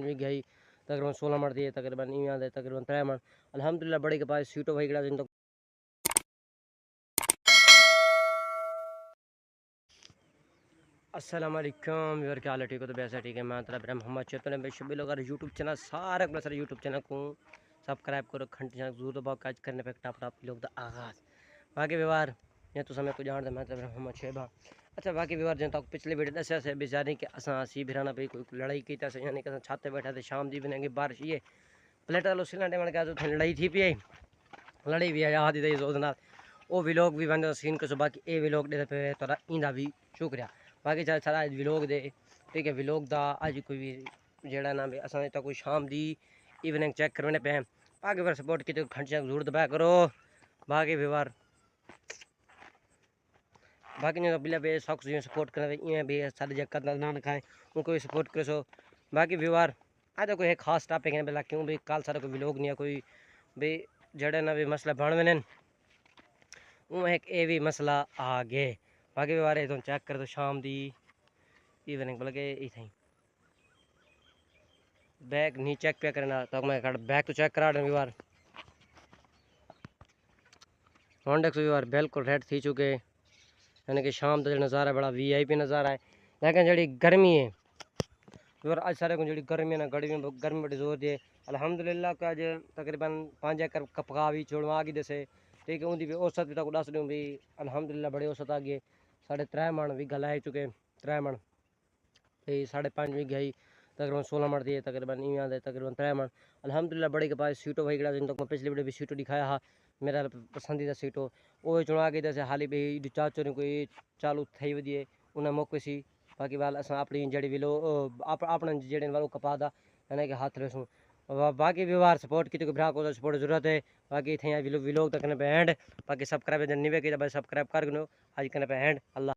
वीघे आई तकरीबन 16 मण दिए तकरीबन इवें दे तकरीबन 3 मण अल्हम्दुलिल्लाह बड़ी के पास सीटो भाई गड़ा जिन अस्सलाम वालेकुम यार क्या हाल है ठीक हो तो वैसा ठीक है मैं तेरा ब्रह्म मोहम्मद चेतन है सभी लोग यूट्यूब चैनल सारे अपना सारे यूट्यूब चैनल को सब्सक्राइब करो घंटे चैनल जरूर दबाओ काज करने पे टाप लोग दा आगाज बाकी व्यवहार ये तो समय को जानते मैं तेरा मोहम्मद शेबा अच्छा बाकी व्यवहार जन तक पिछले वीडियो दसिया से बेचारी कि असां सी भिराना पे कोई लड़ाई की था यानी कि छत पे बैठा थे शाम दी बनेंगे बारिश ये प्लेटा लो सिलेंडर मन का लड़ाई थी पी लड़ाई भी याद ही दे वो विलोग भी बंद सीन को बाकी ए विलोग दे पे तोरा इंदा भी शुक्रिया बाकी चल सारा विलोग दे ठीक है विलोग दा अज कोई भी जेड़ा ना भी असां तो कोई शाम दी इवनिंग चेक करने पे बाकी बार सपोर्ट की घंटे जरूर दबाया करो बाकी व्यवहार बाकी जो बिल्ला बे सॉक्स जो सपोर्ट करे इं भी सारे जगह ना खाए उनको भी सपोर्ट करो सो बाकी व्यवहार आज कोई खास टॉपिक है बिल्ला क्यों भी कल सारा कोई विलोग नहीं है कोई भी जड़े ना भी मसला बन वे एक ये भी मसला आ गए बाकी भी बारे तुम चेक कर दो शाम दी इवनिंग बोल के इथाई बैग नहीं चेक पे करना तो मैं बैग तो चेक करा भी बार हॉन्डेक्स भी बार बिल्कुल रेड थी चुके यानी कि शाम का जो नज़ारा बड़ा वीआईपी नज़ारा है लेकिन जी गर्मी है और आज सारे को जी गर्मी है ना गर्मी बड़ी जोर दी अल्हम्दुलिल्लाह का अज तकरीबन 5 एकड़ कपका भी छोड़वा गई दसे ठीक है उनकी भी औसत भी तक दस दूँ भी अल्हम्दुलिल्लाह बड़ी औसत आ गई 3.5 मण भी लाई चुके 3 मण भाई 5.5 वीघे आई तकरीबन 16 मण दिए तकरीबन इवें दे तकरीबन 3 मण अल्हम्दुलिल्लाह बड़ी के पास सीटो भाई गड़ा जिन तक मैं पिछली वीडियो भी सीटो दिखाया हा मेरा पसंदीदा सीटो वो चुना के जैसे हाली भाई चाचो ने कोई चालू थी वधिए उन्हें मौके सी बाकी वाल अस अपनी जड़ी विलो अपने जेड़े वालों कपा दा यानी कि हाथ रसूँ बाकी व्यवहार सपोर्ट की तो ग्राहक को सपोर्ट जरूरत है बाकी थे विलोग तक एंड बाकी सब्सक्राइब नहीं वे सब्सक्राइब कर आज करने पे एंड अल्लाह।